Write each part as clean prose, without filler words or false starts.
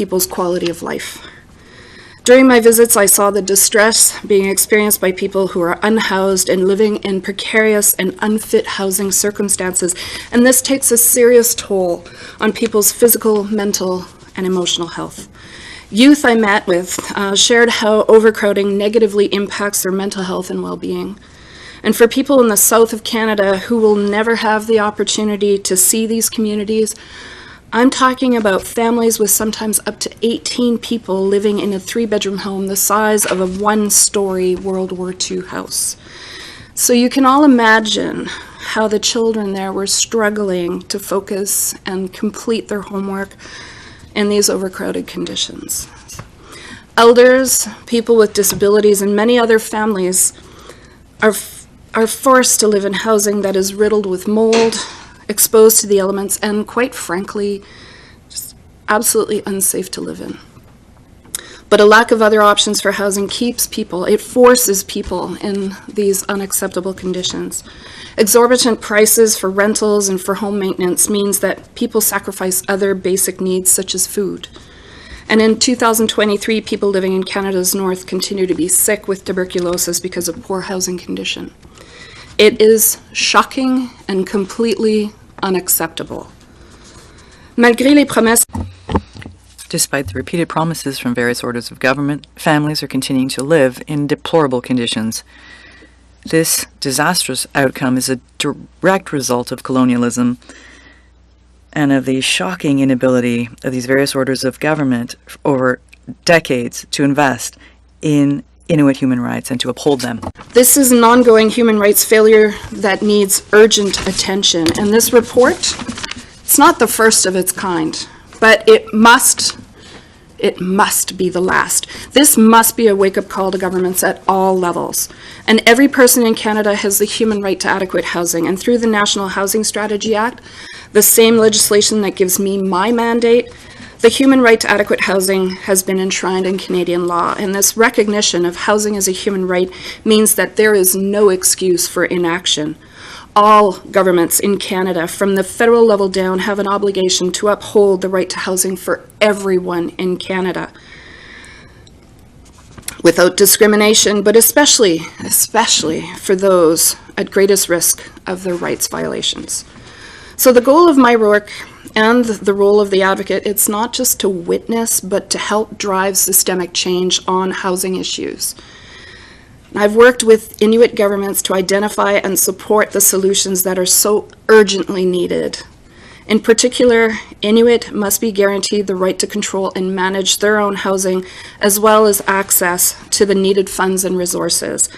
people's quality of life. During my visits, I saw the distress being experienced by people who are unhoused and living in precarious and unfit housing circumstances, and this takes a serious toll on people's physical, mental, and emotional health. Youth I met with shared how overcrowding negatively impacts their mental health and well-being. And for people in the south of Canada who will never have the opportunity to see these communities, I'm talking about families with sometimes up to 18 people living in a 3-bedroom home the size of a 1-story World War II house. So you can all imagine how the children there were struggling to focus and complete their homework in these overcrowded conditions. Elders, people with disabilities, and many other families are forced to live in housing that is riddled with mold, exposed to the elements, and quite frankly, just absolutely unsafe to live in. But a lack of other options for housing keeps people, it forces people in these unacceptable conditions. Exorbitant prices for rentals and for home maintenance means that people sacrifice other basic needs such as food. And in 2023, people living in Canada's north continue to be sick with tuberculosis because of poor housing condition. It is shocking and completely unacceptable. Malgré les promesses. Despite the repeated promises from various orders of government, families are continuing to live in deplorable conditions. This disastrous outcome is a direct result of colonialism and of the shocking inability of these various orders of government over decades to invest in Inuit human rights and to uphold them. This is an ongoing human rights failure that needs urgent attention, and this report, it's not the first of its kind, but it must be the last. This must be a wake-up call to governments at all levels. And every person in Canada has the human right to adequate housing, and through the National Housing Strategy Act, the same legislation that gives me my mandate, the human right to adequate housing has been enshrined in Canadian law, and this recognition of housing as a human right means that there is no excuse for inaction. All governments in Canada, from the federal level down, have an obligation to uphold the right to housing for everyone in Canada, without discrimination, but especially for those at greatest risk of their rights violations. So the goal of my work and the role of the advocate, it's not just to witness, but to help drive systemic change on housing issues. I've worked with Inuit governments to identify and support the solutions that are so urgently needed. In particular, Inuit must be guaranteed the right to control and manage their own housing, as well as access to the needed funds and resources.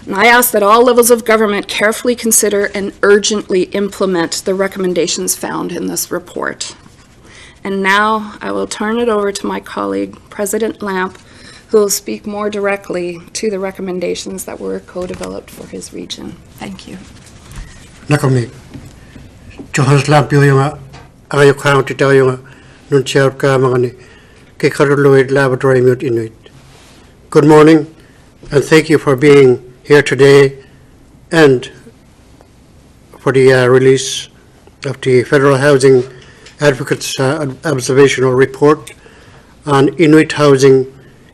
And I ask that all levels of government carefully consider and urgently implement the recommendations found in this report. And now I will turn it over to my colleague, President Lamp, who will speak more directly to the recommendations that were co-developed for his region. Thank you. Nakamni. Johans Lamp yung ayaw county tayo yung Nunatsiavut Kavamanga ni kay Karuluid Laboratory Mute Inuit. Good morning, and thank you for being here today and for the release of the Federal Housing Advocates Observational Report on Inuit housing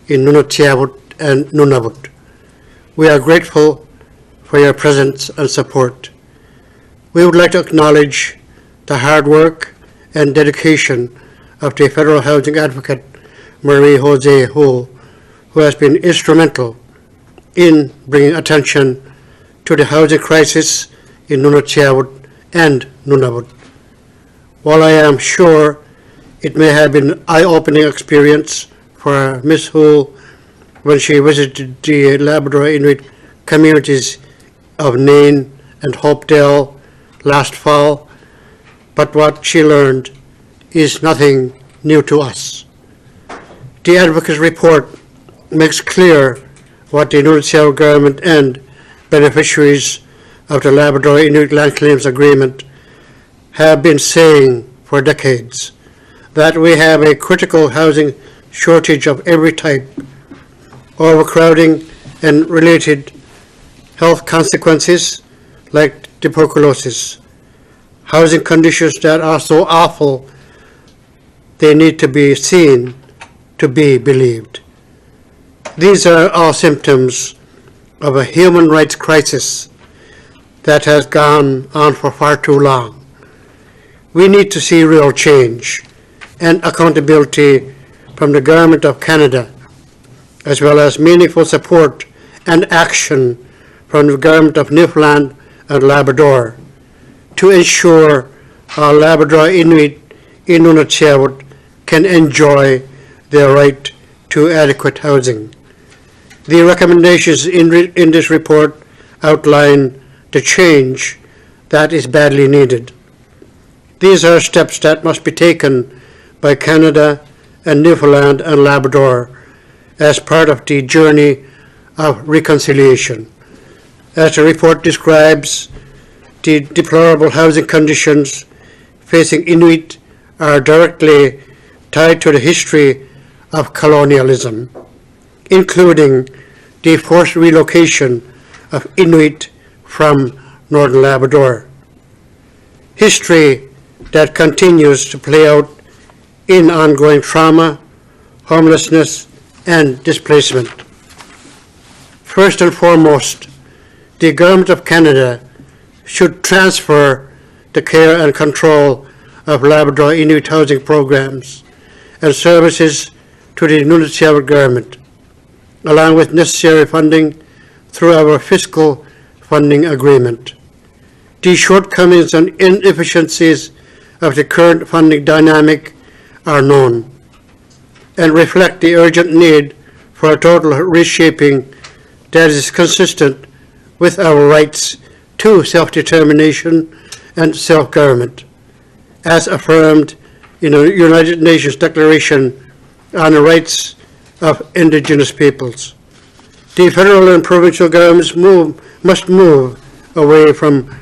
in Nunatsiavut and Nunavut. We are grateful for your presence and support. We would like to acknowledge the hard work and dedication of the Federal Housing Advocate Marie Jose Hull, who has been instrumental in bringing attention to the housing crisis in Nunatsiavut and Nunavut. While I am sure it may have been an eye-opening experience for Ms. Hull when she visited the Labrador Inuit communities of Nain and Hopedale last fall, but what she learned is nothing new to us. The Advocates Report makes clear what the Nunatsiavut government and beneficiaries of the Labrador Inuit Land Claims Agreement have been saying for decades, that we have a critical housing shortage of every type, overcrowding and related health consequences like tuberculosis, housing conditions that are so awful they need to be seen to be believed. These are all symptoms of a human rights crisis that has gone on for far too long. We need to see real change and accountability from the Government of Canada, as well as meaningful support and action from the Government of Newfoundland and Labrador to ensure our Labrador Inuit in Nunatsiavut can enjoy their right to adequate housing. The recommendations in this report outline the change that is badly needed. These are steps that must be taken by Canada and Newfoundland and Labrador as part of the journey of reconciliation. As the report describes, the deplorable housing conditions facing Inuit are directly tied to the history of colonialism, including the forced relocation of Inuit from Northern Labrador. History that continues to play out in ongoing trauma, homelessness, and displacement. First and foremost, the Government of Canada should transfer the care and control of Labrador Inuit housing programs and services to the Nunatsiavut government, along with necessary funding through our fiscal funding agreement. The shortcomings and inefficiencies of the current funding dynamic are known and reflect the urgent need for a total reshaping that is consistent with our rights to self-determination and self-government, as affirmed in the United Nations Declaration on the Rights of Indigenous Peoples. The federal and provincial governments must move away from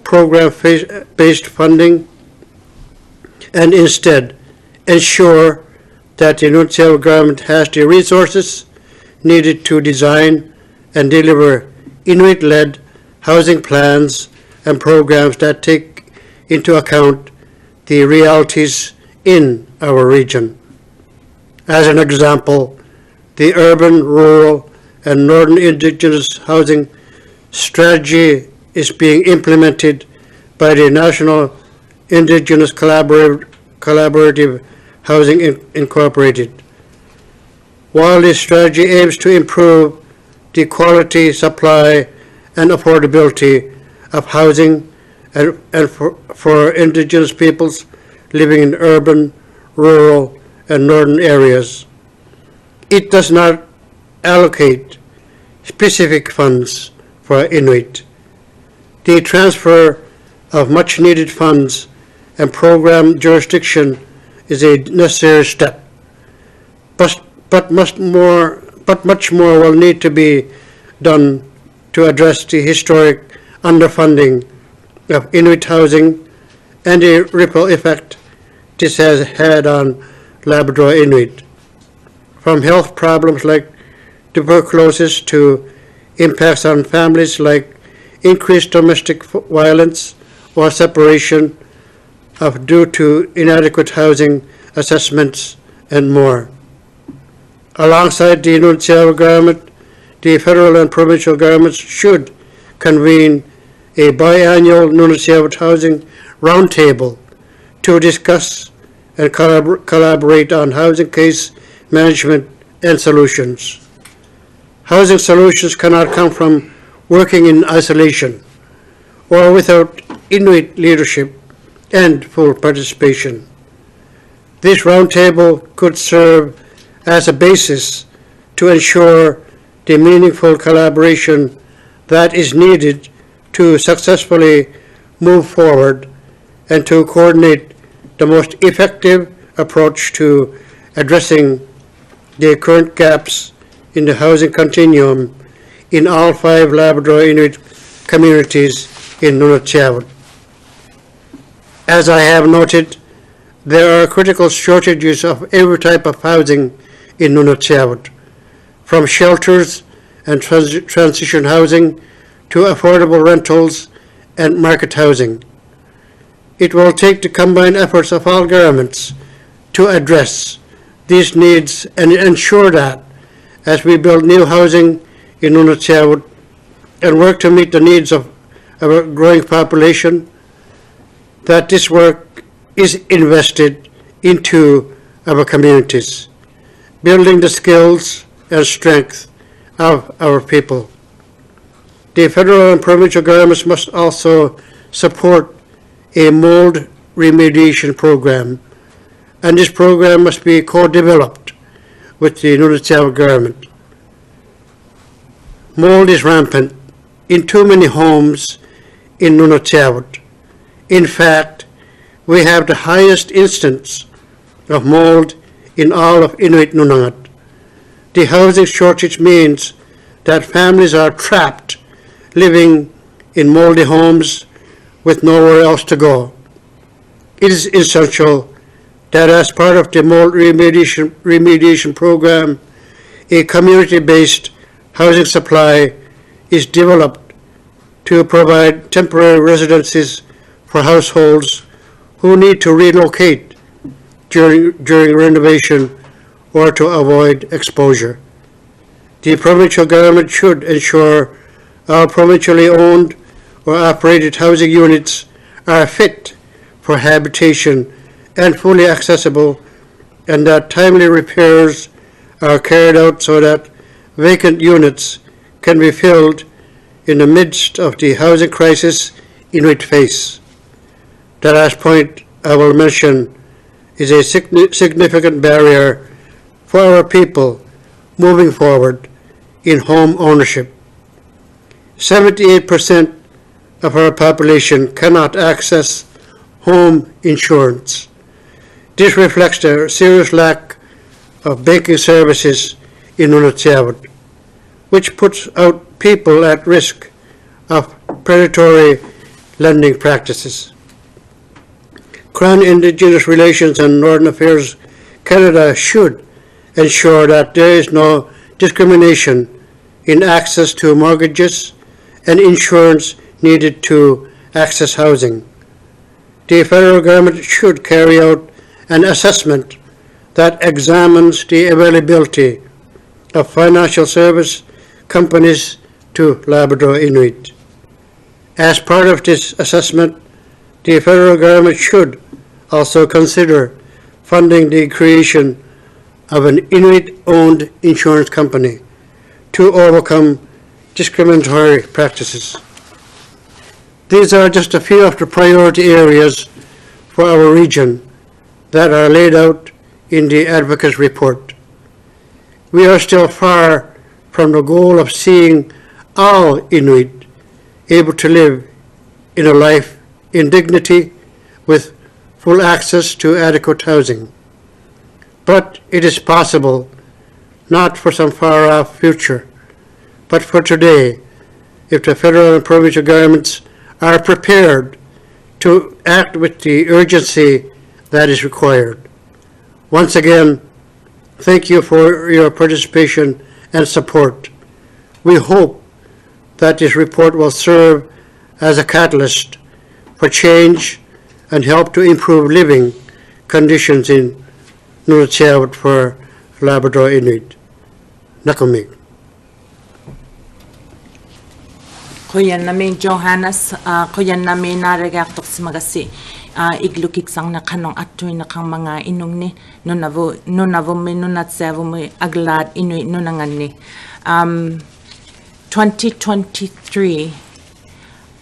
program-based funding and instead ensure that the Nunatsiavut government has the resources needed to design and deliver Inuit-led housing plans and programs that take into account the realities in our region. As an example, the urban, rural, and northern Indigenous housing strategy is being implemented by the National Indigenous Collaborative Housing Incorporated. While this strategy aims to improve the quality, supply, and affordability of housing and for Indigenous peoples living in urban, rural, and northern areas, it does not allocate specific funds for Inuit. The transfer of much-needed funds and program jurisdiction is a necessary step, but much more will need to be done to address the historic underfunding of Inuit housing and the ripple effect this has had on Labrador Inuit, from health problems like tuberculosis to impacts on families like increased domestic violence or separation due to inadequate housing assessments and more. Alongside the Nunatsiavut government, the federal and provincial governments should convene a biannual Nunatsiavut housing roundtable to discuss and collaborate on housing case management and solutions. Housing solutions cannot come from working in isolation or without Inuit leadership and full participation. This roundtable could serve as a basis to ensure the meaningful collaboration that is needed to successfully move forward and to coordinate the most effective approach to addressing the current gaps in the housing continuum in all 5 Labrador Inuit communities in Nunatsiavut. As I have noted, there are critical shortages of every type of housing in Nunatsiavut, from shelters and transition housing to affordable rentals and market housing. It will take the combined efforts of all governments to address these needs and ensure that as we build new housing in Nunatsiavut and work to meet the needs of our growing population, that this work is invested into our communities, building the skills and strength of our people. The federal and provincial governments must also support a mold remediation program, and this program must be co-developed with the Nunatsiavut government. Mold is rampant in too many homes in Nunatsiavut. In fact, we have the highest instance of mold in all of Inuit Nunavut. The housing shortage means that families are trapped living in moldy homes with nowhere else to go. It is essential that as part of the mold remediation program, a community-based housing supply is developed to provide temporary residences for households who need to relocate during renovation or to avoid exposure. The provincial government should ensure all provincially owned or operated housing units are fit for habitation and fully accessible, and that timely repairs are carried out so that vacant units can be filled in the midst of the housing crisis Inuit face. The last point I will mention is a significant barrier for our people moving forward in home ownership. 78% of our population cannot access home insurance. This reflects the serious lack of banking services in Nunatsiavut, which puts out people at risk of predatory lending practices. Crown Indigenous Relations and Northern Affairs Canada should ensure that there is no discrimination in access to mortgages and insurance needed to access housing. The federal government should carry out an assessment that examines the availability of financial service companies to Labrador Inuit. As part of this assessment, the federal government should also consider funding the creation of an Inuit-owned insurance company to overcome discriminatory practices. These are just a few of the priority areas for our region that are laid out in the Advocates Report. We are still far from the goal of seeing all Inuit able to live in a life in dignity with full access to adequate housing. But it is possible, not for some far-off future, but for today, if the federal and provincial governments are prepared to act with the urgency that is required. Once again, thank you for your participation and support. We hope that this report will serve as a catalyst for change and help to improve living conditions in Nunatsiavut for Labrador Inuit. Nakamig. Kuyan namin Johannes, kuyan namin naragaktok si magasi. Iglukik sang nakanong atoy na kang mga inong ni Nunavut mi Nunatsiavut mi aglad Inuit nunangan ni. 2023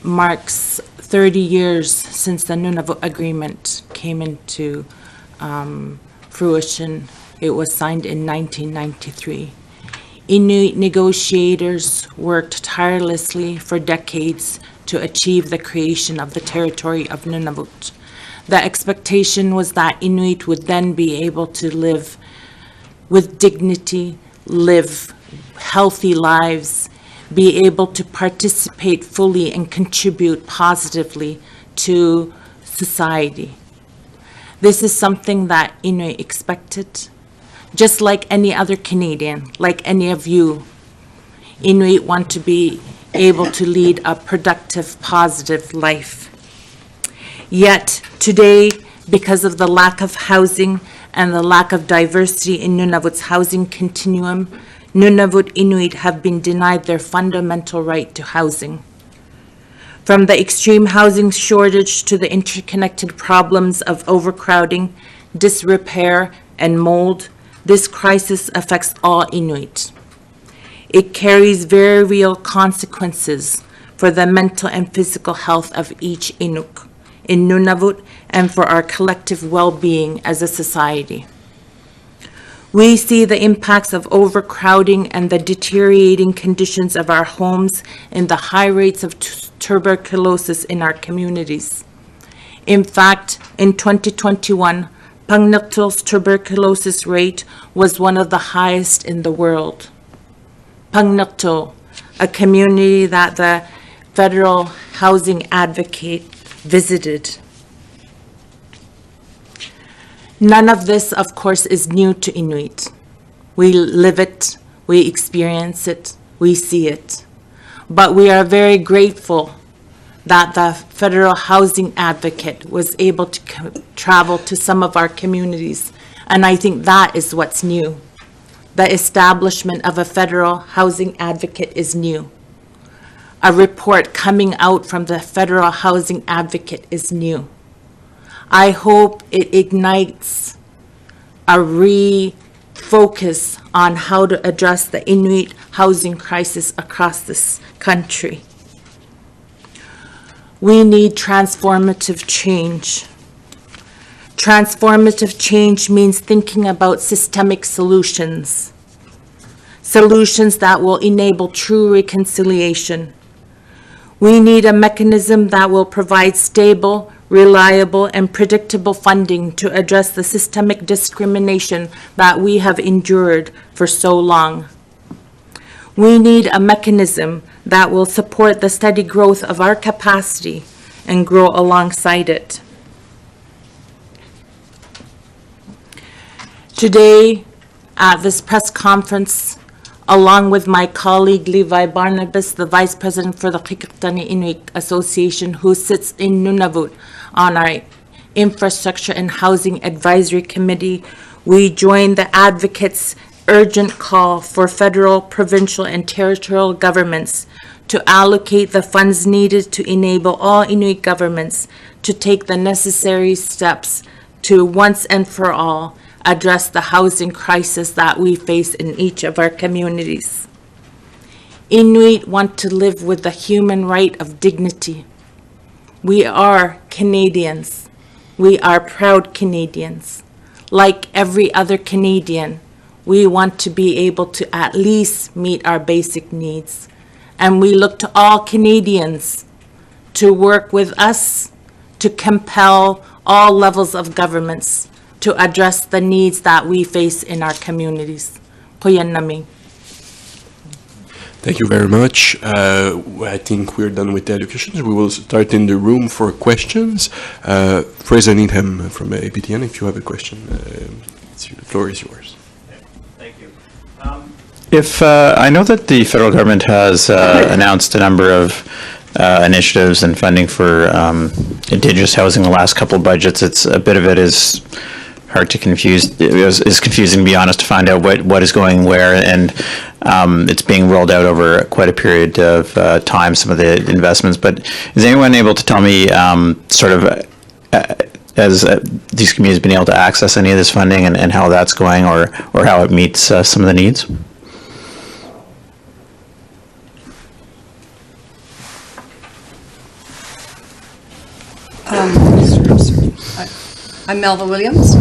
marks 30 years since the Nunavut Agreement came into fruition. It was signed in 1993. Inuit negotiators worked tirelessly for decades to achieve the creation of the territory of Nunavut. The expectation was that Inuit would then be able to live with dignity, live healthy lives, be able to participate fully and contribute positively to society. This is something that Inuit expected. Just like any other Canadian, like any of you, Inuit want to be able to lead a productive, positive life. Yet today, because of the lack of housing and the lack of diversity in Nunavut's housing continuum, Nunavut Inuit have been denied their fundamental right to housing. From the extreme housing shortage to the interconnected problems of overcrowding, disrepair, and mold, this crisis affects all Inuit. It carries very real consequences for the mental and physical health of each Inuk in Nunavut and for our collective well-being as a society. We see the impacts of overcrowding and the deteriorating conditions of our homes in the high rates of tuberculosis in our communities. In fact, in 2021, Pangnaktil's tuberculosis rate was one of the highest in the world. Pangnaktil, a community that the Federal Housing Advocate visited. None of this, of course, is new to Inuit. We live it, we experience it, we see it. But we are very grateful that the Federal Housing Advocate was able to travel to some of our communities. And I think that is what's new. The establishment of a Federal Housing Advocate is new. A report coming out from the Federal Housing Advocate is new. I hope it ignites a refocus on how to address the Inuit housing crisis across this country. We need transformative change. Transformative change means thinking about systemic solutions, solutions that will enable true reconciliation. We need a mechanism that will provide stable, reliable, and predictable funding to address the systemic discrimination that we have endured for so long. We need a mechanism that will support the steady growth of our capacity and grow alongside it. Today, at this press conference, along with my colleague Levi Barnabas, the Vice President for the Qikiqtani Inuit Association, who sits in Nunavut on our Infrastructure and Housing Advisory Committee, we join the advocates' urgent call for federal, provincial, and territorial governments to allocate the funds needed to enable all Inuit governments to take the necessary steps to once and for all address the housing crisis that we face in each of our communities. Inuit want to live with the human right of dignity. We are Canadians. We are proud Canadians. Like every other Canadian, we want to be able to at least meet our basic needs. And we look to all Canadians to work with us to compel all levels of governments to address the needs that we face in our communities. Kuyan namin. Thank you very much. I think we're done with the education. We will start in the room for questions. Fraser Needham from APTN, if you have a question, the floor is yours. Thank you. If I know that the federal government has announced a number of initiatives and funding for Indigenous housing in the last couple of budgets, a bit of it is hard to confuse. It's confusing, to be honest, to find out what is going where, and it's being rolled out over quite a period of time, some of the investments. But is anyone able to tell me sort of as these communities been able to access any of this funding and how that's going, or how it meets some of the needs? I'm Melva Williams.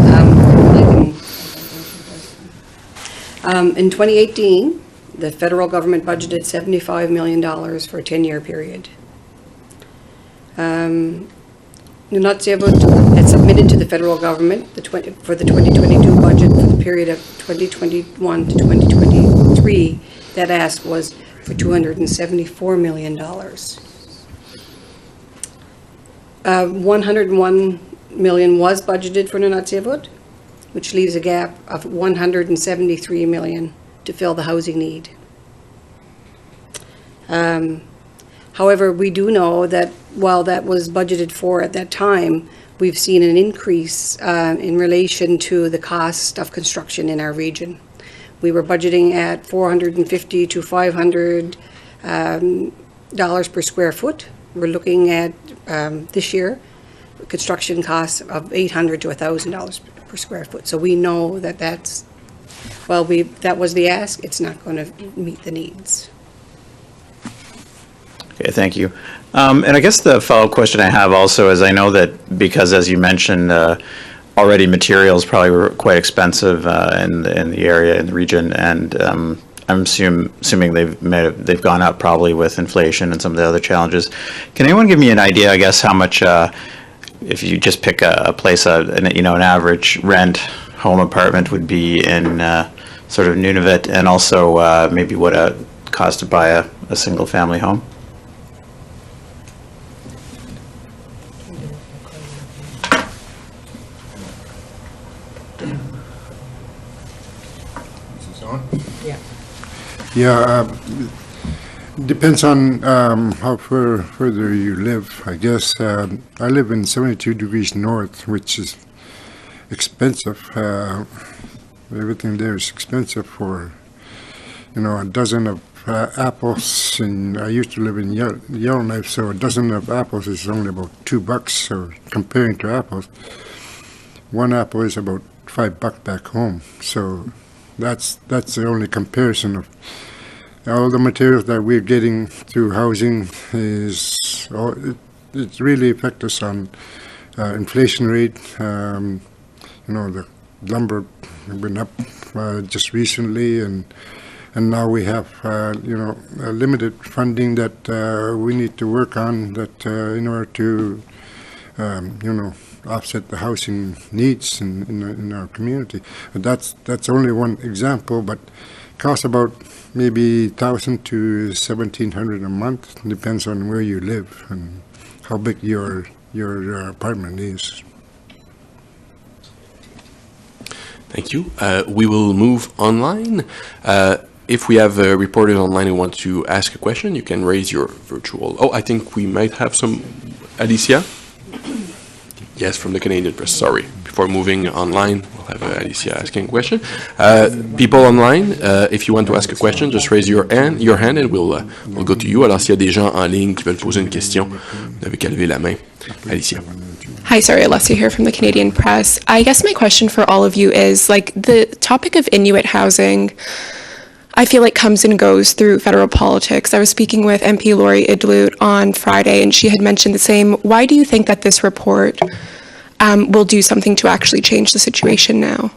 In 2018, the federal government budgeted $75 million for a 10-year period. Nunatsiavut had submitted to the federal government for the 2022 budget for the period of 2021 to 2023. That ask was for $274 million. 101 million was budgeted for Nunatsiavut, which leaves a gap of 173 million to fill the housing need. However, we do know that while that was budgeted for at that time, we've seen an increase in relation to the cost of construction in our region. We were budgeting at $450 to $500 dollars per square foot. We're looking at this year construction costs of $800 to $1,000 per square foot. So we know that that was the ask. It's not going to meet the needs. Okay, thank you. And I guess the follow-up question I have also is, I know that because, as you mentioned, already materials probably were quite expensive in the area, in the region, and I'm assuming they've gone up probably with inflation and some of the other challenges. Can anyone give me an idea, I guess, how much, if you just pick a place, an average rent home apartment would be in sort of Nunavut, and also maybe what it costs to buy a single-family home? Yeah, depends on how further you live, I guess. I live in 72 degrees north, which is expensive. Everything there is expensive for, a dozen of apples. And I used to live in Yellowknife, so a dozen of apples is only about $2. So comparing to apples, one apple is about $5 back home. So that's the only comparison of all the materials that we're getting through housing. It really affects us on inflation rate. The lumber went up just recently, and now we have a limited funding that we need to work on that in order to offset the housing needs in our community. But that's only one example, but costs about maybe $1,000 to $1,700 a month. Depends on where you live and how big your apartment is. Thank you. We will move online. If we have reporters online who want to ask a question, you can raise your virtual. Oh, I think we might have some. Alicia? Yes, from the Canadian Press. Sorry. Before moving online, we'll have Alicia asking a question. People online, if you want to ask a question, just raise your hand and we'll go to you. Alors, s'il y a des gens en ligne qui veulent poser une question, vous n'avez qu'à lever la main. Alicia. Hi, sorry, Alessia here from the Canadian Press. I guess my question for all of you is, the topic of Inuit housing, I feel like comes and goes through federal politics. I was speaking with MP Lori Idlut on Friday, and she had mentioned the same. Why do you think that this report will do something to actually change the situation now?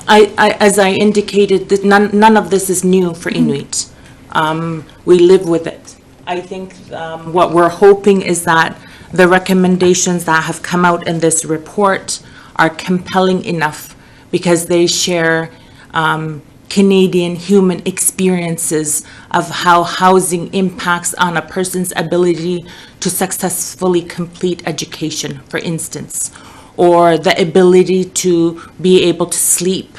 As I indicated, that none of this is new for Inuit. We live with it. I think what we're hoping is that the recommendations that have come out in this report are compelling enough because they share Canadian human experiences of how housing impacts on a person's ability to successfully complete education, for instance, or the ability to be able to sleep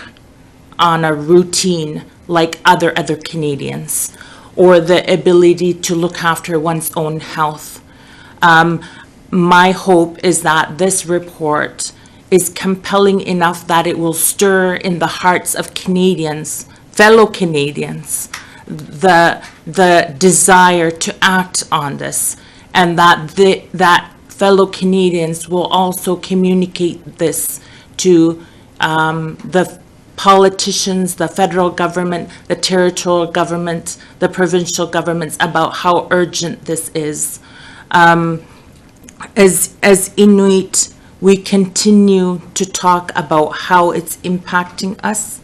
on a routine like other Canadians, or the ability to look after one's own health. My hope is that this report is compelling enough that it will stir in the hearts of Canadians, fellow Canadians, the desire to act on this, and that fellow Canadians will also communicate this to the politicians, the federal government, the territorial government, the provincial governments about how urgent this is. As Inuit, we continue to talk about how it's impacting us.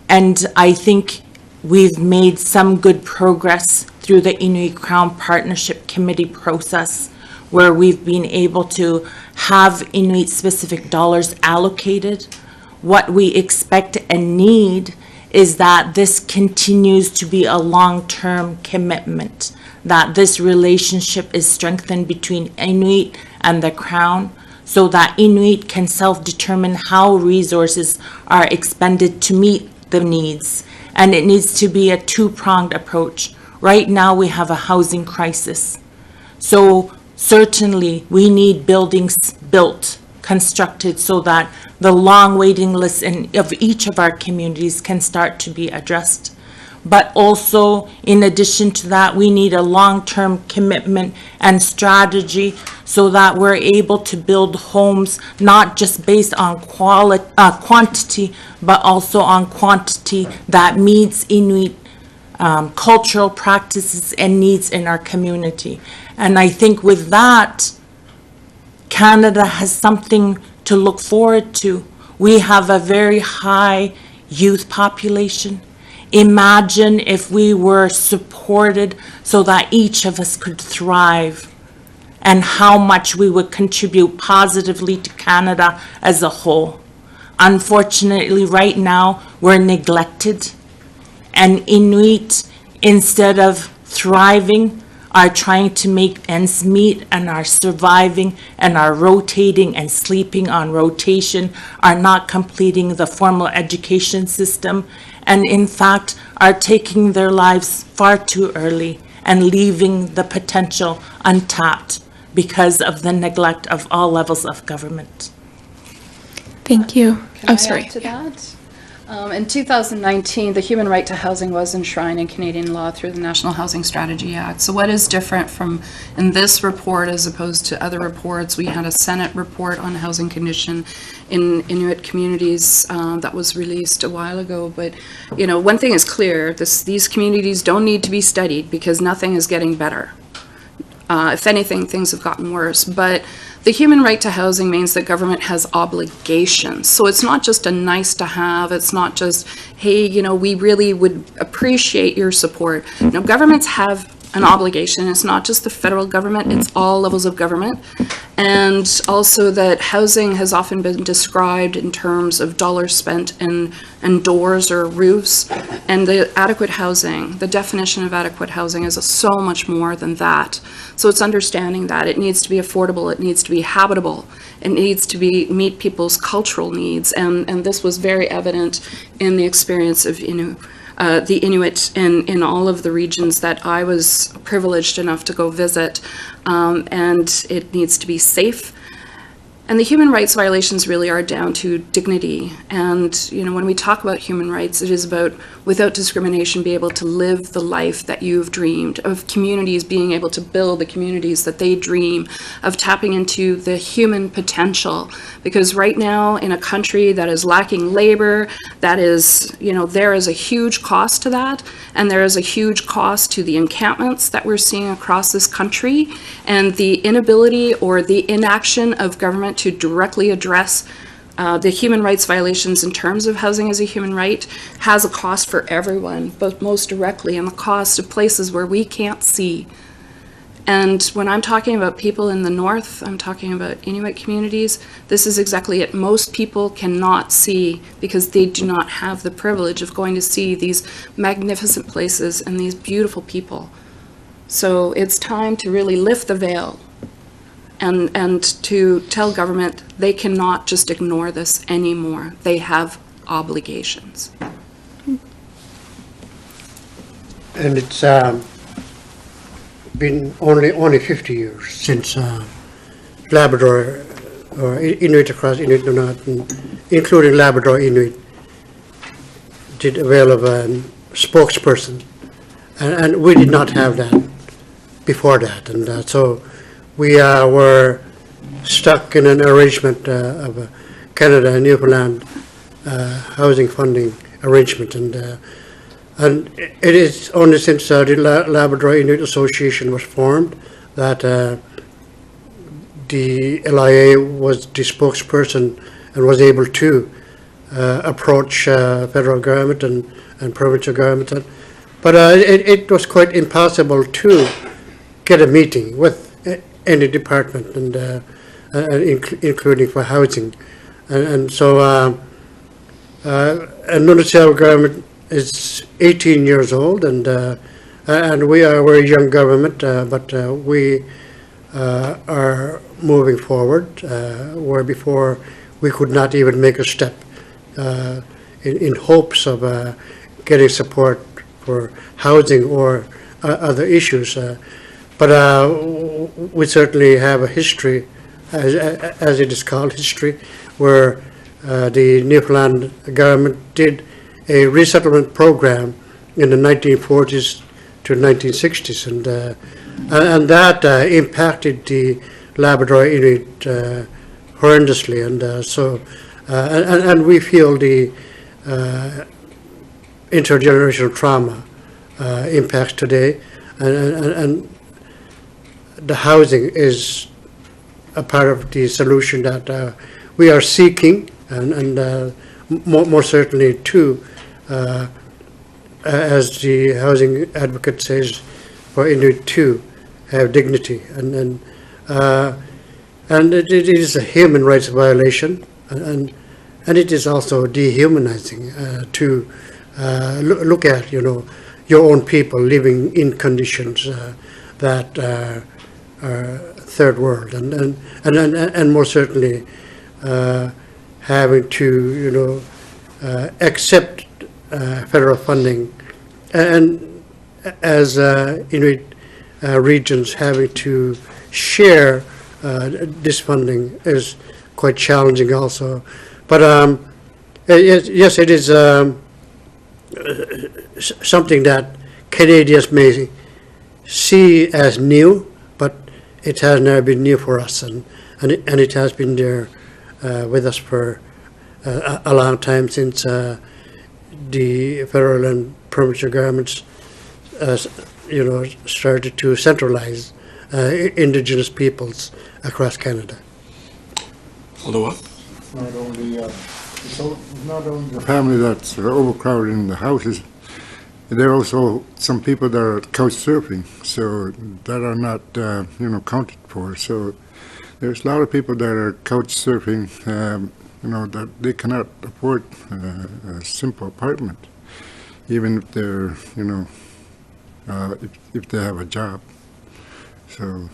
And I think we've made some good progress through the Inuit Crown Partnership Committee process, where we've been able to have Inuit-specific dollars allocated. What we expect and need is that this continues to be a long-term commitment, that this relationship is strengthened between Inuit and the Crown, so that Inuit can self-determine how resources are expended to meet the needs, and it needs to be a two-pronged approach. Right now, we have a housing crisis. So certainly, we need buildings built, constructed, so that the long waiting lists of each of our communities can start to be addressed. But also, in addition to that, we need a long-term commitment and strategy so that we're able to build homes not just based on quantity, but also on quantity that meets Inuit cultural practices and needs in our community. And I think with that, Canada has something to look forward to. We have a very high youth population. Imagine if we were supported so that each of us could thrive, and how much we would contribute positively to Canada as a whole. Unfortunately, right now, we're neglected, and Inuit, instead of thriving, are trying to make ends meet and are surviving and are rotating and sleeping on rotation, are not completing the formal education system, and in fact are taking their lives far too early and leaving the potential untapped because of the neglect of all levels of government. Thank you. Can I add to that? In 2019, the human right to housing was enshrined in Canadian law through the National Housing Strategy Act. So what is different from in this report as opposed to other reports? We had a Senate report on housing condition in Inuit communities that was released a while ago. But, you know, one thing is clear, these communities don't need to be studied because nothing is getting better. If anything, things have gotten worse. But the human right to housing means that government has obligations. So it's not just a nice to have. It's not just, hey, you know, we really would appreciate your support. No, governments have an obligation. It's not just the federal government, it's all levels of government. And also that housing has often been described in terms of dollars spent and doors or roofs. And the adequate housing, the definition of adequate housing is so much more than that. So it's understanding that it needs to be affordable, it needs to be habitable, it needs to meet people's cultural needs. And this was very evident in the experience of the Inuit in all of the regions that I was privileged enough to go visit, and it needs to be safe. And the human rights violations really are down to dignity. And, you know, when we talk about human rights, it is about, without discrimination, be able to live the life that you've dreamed, of communities being able to build the communities that they dream, of tapping into the human potential. Because right now, in a country that is lacking labor, that is, you know, there is a huge cost to that, and there is a huge cost to the encampments that we're seeing across this country, and the inability or the inaction of government to directly address the human rights violations in terms of housing as a human right has a cost for everyone, but most directly in the cost of places where we can't see. And when I'm talking about people in the north, I'm talking about Inuit communities, this is exactly it. Most people cannot see because they do not have the privilege of going to see these magnificent places and these beautiful people. So it's time to really lift the veil and to tell government they cannot just ignore this anymore. They have obligations. And it's been only 50 years since Labrador or Inuit across Inuit Nunavut, including Labrador Inuit, did avail of a spokesperson, and we did not have that before that, and so we were stuck in an arrangement of Canada and Newfoundland housing funding arrangement, and it is only since the Labrador Inuit Association was formed that the LIA was the spokesperson and was able to approach federal government and provincial government. But it was quite impossible to get a meeting with any department, and including for housing. And so Nunatsiavut government is 18 years old, and we are a very young government, but we are moving forward, where before we could not even make a step in hopes of getting support for housing or other issues. But we certainly have a history, as it is called, history, where the Newfoundland government did a resettlement program in the 1940s to 1960s, and that impacted the Labrador Inuit horrendously, and we feel the intergenerational trauma impacts today, and the housing is a part of the solution that we are seeking, and more certainly too, as the housing advocate says, for Inuit too, have dignity, and it is a human rights violation, and it is also dehumanizing to look at your own people living in conditions that are third world, and more certainly having to accept federal funding, and as Inuit regions having to share this funding is quite challenging also. But yes, it is something that Canadians may see as new, but it has never been new for us, and it has been there with us for a long time, since the federal and provincial governments started to centralize Indigenous peoples across Canada. Follow up? Not only the family that's overcrowded in the houses, there are also some people that are couch surfing, so that are not counted for. So there's a lot of people that are couch surfing, that they cannot afford a simple apartment, even if they're if they have a job. So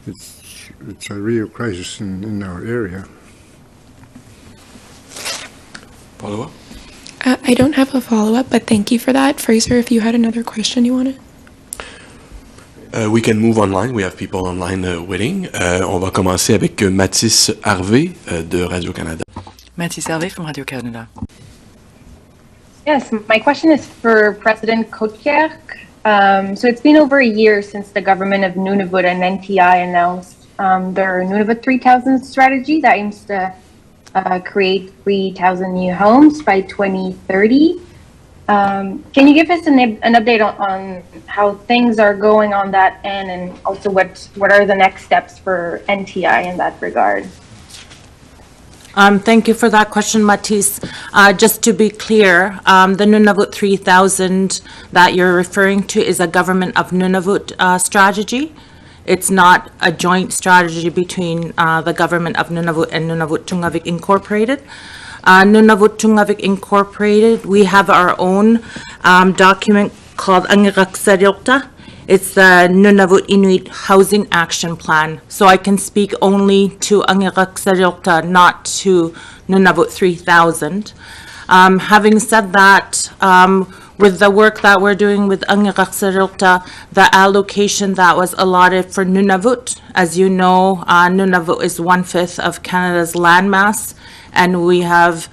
it's a real crisis in our area. Follow up? I don't have a follow-up, but thank you for that. Fraser, if you had another question you wanted. We can move online. We have people online waiting. On va commencer avec Mathis Harvey de Radio-Canada. Mathis Harvey from Radio-Canada. Yes, my question is for President Couture. So it's been over a year since the government of Nunavut and NTI announced their Nunavut 3000 strategy that aims to create 3,000 new homes by 2030. Can you give us an update on how things are going on that end, and also what are the next steps for NTI in that regard? Thank you for that question, Matisse. Just to be clear, the Nunavut 3000 that you're referring to is a government of Nunavut strategy. It's not a joint strategy between the government of Nunavut and Nunavut Tunngavik Incorporated. Nunavut Tunngavik Incorporated, we have our own document called Angiraksariokta. It's the Nunavut Inuit Housing Action Plan. So I can speak only to Angiraksariokta, not to Nunavut 3000. Having said that, with the work that we're doing with Angiraksariokta, the allocation that was allotted for Nunavut, as you know, Nunavut is 1/5 of Canada's landmass, and we have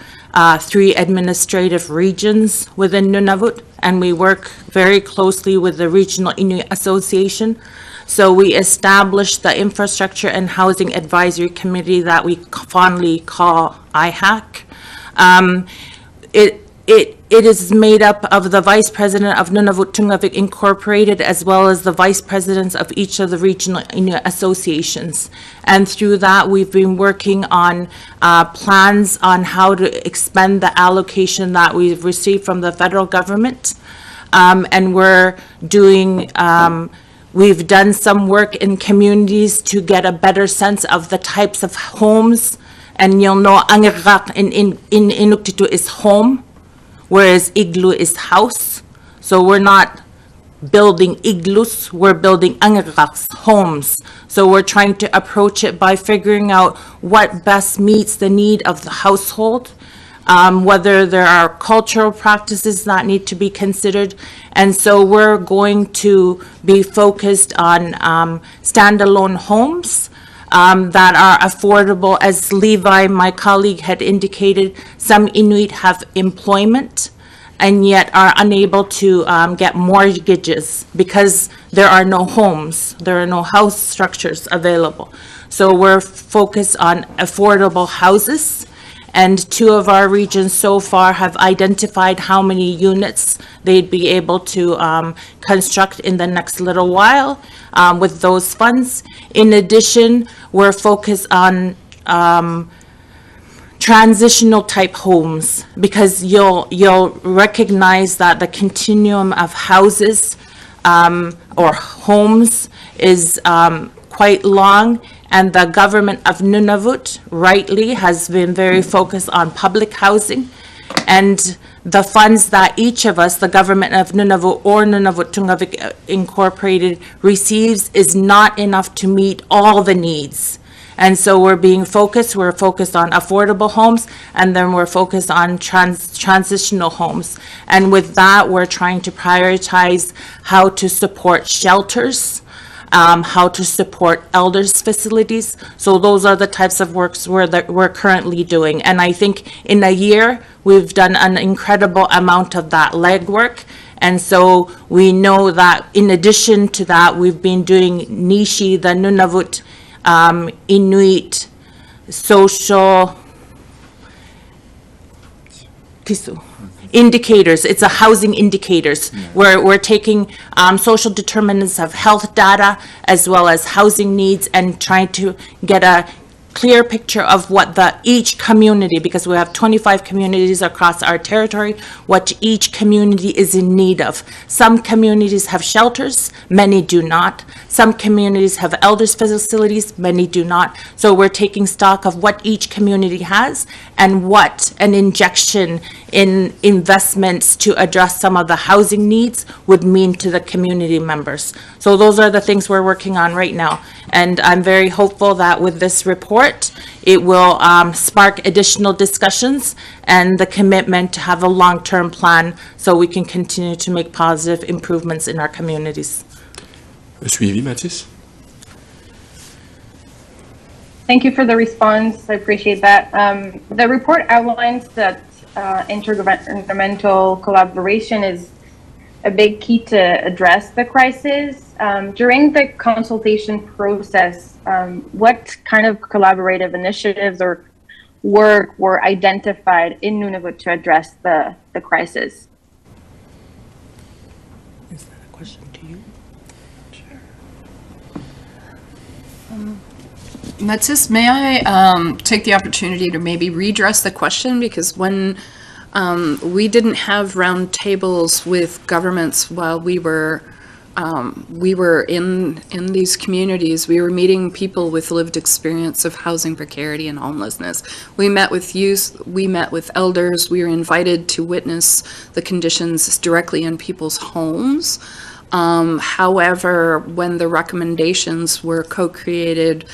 3 administrative regions within Nunavut, and we work very closely with the Regional Inuit Association. So we established the Infrastructure and Housing Advisory Committee that we fondly call IHAC. It is made up of the Vice President of Nunavut Tunngavik Incorporated, as well as the Vice Presidents of each of the Regional Inuit Associations. And through that, we've been working on plans on how to expend the allocation that we've received from the federal government. And we're doing, we've done some work in communities to get a better sense of the types of homes. And you'll know Angirrak in Inuktitut is home, whereas igloo is house. So we're not building igloos, we're building angiraks, homes. So we're trying to approach it by figuring out what best meets the need of the household. whether there are cultural practices that need to be considered. And so we're going to be focused on standalone homes that are affordable. As Levi, my colleague, had indicated, some Inuit have employment and yet are unable to get mortgages because there are no homes, there are no house structures available. So we're focused on affordable houses, and 2 of our regions so far have identified how many units they'd be able to construct in the next little while with those funds. In addition, we're focused on transitional type homes, because you'll recognize that the continuum of houses or homes is quite long, and the government of Nunavut rightly has been very focused on public housing, and the funds that each of us, the government of Nunavut or Nunavut Tunngavik Incorporated, receives is not enough to meet all the needs. And so we're focused on affordable homes, and then we're focused on transitional homes. And with that, we're trying to prioritize how to support shelters, how to support elders facilities. So those are the types of works we're currently doing. And I think in a year, we've done an incredible amount of that legwork. And so we know that in addition to that, we've been doing Nishi, the Nunavut Inuit social indicators. It's a housing indicators where we're taking social determinants of health data as well as housing needs and trying to get a clear picture of what each community, because we have 25 communities across our territory, what each community is in need of. Some communities have shelters, many do not. Some communities have elders facilities, many do not. So we're taking stock of what each community has and what an injection in investments to address some of the housing needs would mean to the community members. So those are the things we're working on right now. And I'm very hopeful that with this report, it will spark additional discussions and the commitment to have a long-term plan so we can continue to make positive improvements in our communities. Suivi, Mathis? Thank you for the response. I appreciate that. The report outlines that intergovernmental collaboration is a big key to address the crisis. During the consultation process, what kind of collaborative initiatives or work were identified in Nunavut to address the crisis? Is that a question to you? Matsis, may I take the opportunity to maybe redress the question? Because when we didn't have round tables with governments while we were in these communities. We were meeting people with lived experience of housing precarity and homelessness. We met with youth, we met with elders, we were invited to witness the conditions directly in people's homes. However, when the recommendations were co-created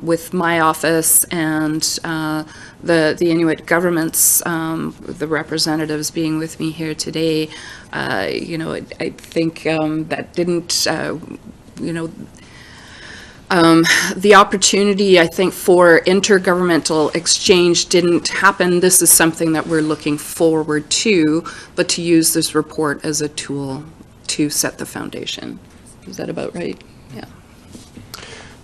with my office and the Inuit governments, the representatives being with me here today, I think that didn't, the opportunity, I think, for intergovernmental exchange didn't happen. This is something that we're looking forward to, but to use this report as a tool to set the foundation. Is that about right? Yeah.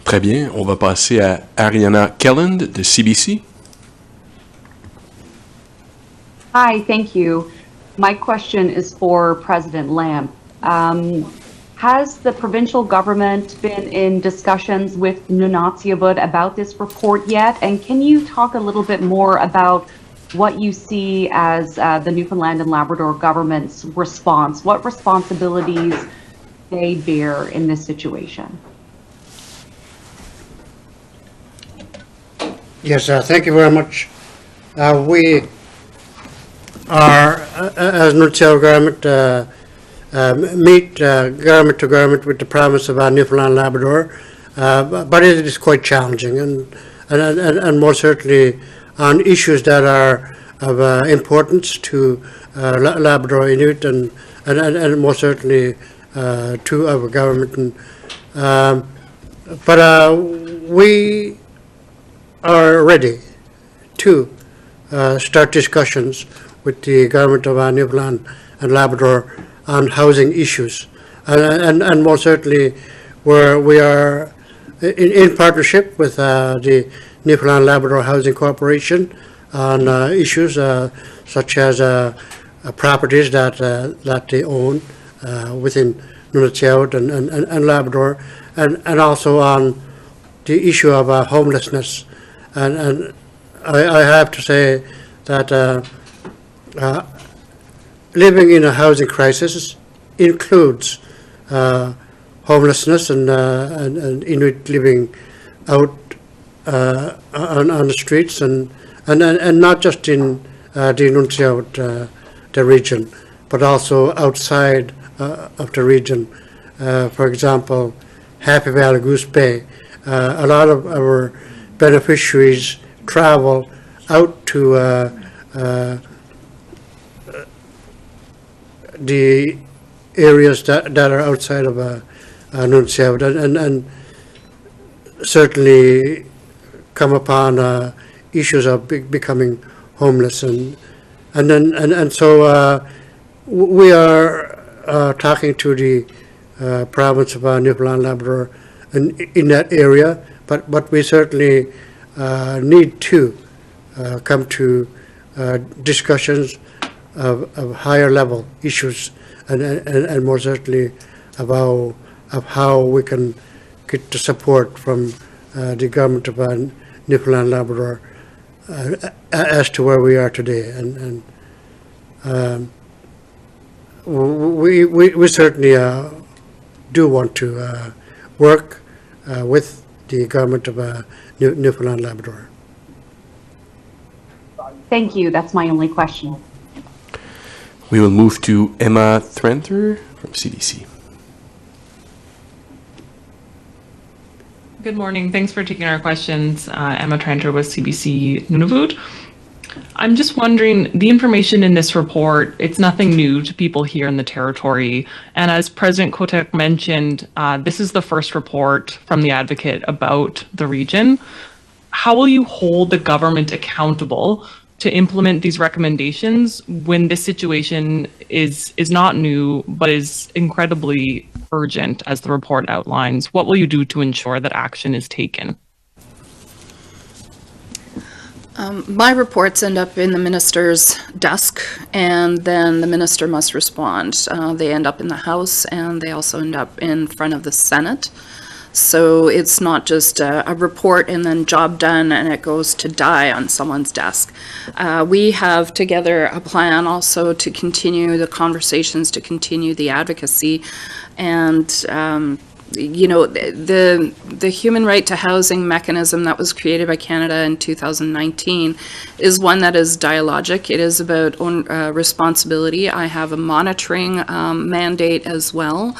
Très bien. On va passer à Ariana Kelland de CBC. Hi, thank you. My question is for President Lamb. Has the provincial government been in discussions with Nunatsiavut about this report yet? And can you talk a little bit more about what you see as the Newfoundland and Labrador government's response? What responsibilities they bear in this situation? Yes, thank you very much. We are, as Nunatsiavut government, meet government to government with the province of Newfoundland and Labrador, but it is quite challenging, and more certainly on issues that are of importance to Labrador Inuit and most certainly to our government. But we are ready to start discussions with the government of Newfoundland and Labrador on housing issues. And most certainly we are in partnership with the Newfoundland Labrador Housing Corporation on issues such as properties that they own within Nunatsiavut and Labrador, and also on the issue of homelessness. And I have to say that living in a housing crisis includes homelessness and Inuit living out on the streets and not just in the Nunatsiavut the region, but also outside of the region. For example, Happy Valley, Goose Bay, a lot of our beneficiaries travel out to the areas that are outside of Nunatsiavut and certainly come upon issues of becoming homeless and so we are talking to the province of Newfoundland Labrador in that area, but we certainly need to come to discussions of higher level issues and more certainly of how we can get the support from the government of Newfoundland Labrador as to where we are today, and we certainly do want to work with the government of Newfoundland Labrador. Thank you. That's my only question. We will move to Emma Trenter from CDC. Good morning. Thanks for taking our questions. Emma Trenter with CBC Nunavut. I'm just wondering, the information in this report, it's nothing new to people here in the territory. And as President Kotek mentioned, this is the first report from the Advocate about the region. How will you hold the government accountable to implement these recommendations when this situation is not new, but is incredibly urgent, as the report outlines? What will you do to ensure that action is taken? My reports end up in the minister's desk, and then the minister must respond. They end up in the House, and they also end up in front of the Senate. So it's not just a report and then job done and it goes to die on someone's desk. We have together a plan also to continue the conversations, to continue the advocacy, and you know, the human right to housing mechanism that was created by Canada in 2019 is one that is dialogic. It is about own responsibility. I have a monitoring mandate as well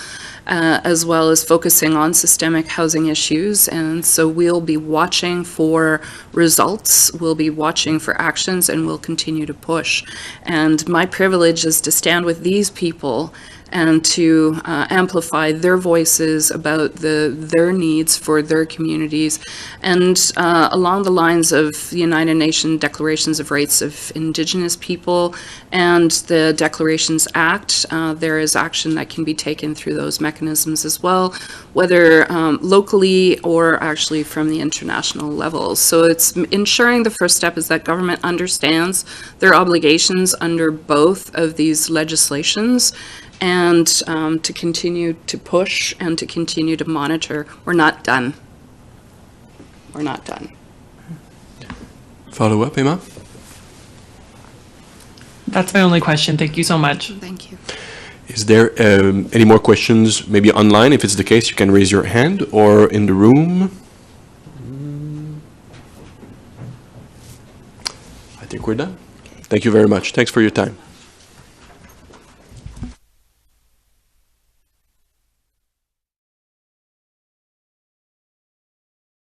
as focusing on systemic housing issues. And so we'll be watching for results, we'll be watching for actions, and we'll continue to push. And my privilege is to stand with these people and to amplify their voices about their needs for their communities. And along the lines of the United Nations Declarations of Rights of Indigenous People and the Declarations Act, there is action that can be taken through those mechanisms as well, whether locally or actually from the international level. So it's ensuring the first step is that government understands their obligations under both of these legislations, and to continue to push and to continue to monitor. We're not done. We're not done. Follow up, Emma? That's my only question. Thank you so much. Thank you. Is there any more questions, maybe online? If it's the case, you can raise your hand, or in the room. I think we're done. Thank you very much. Thanks for your time.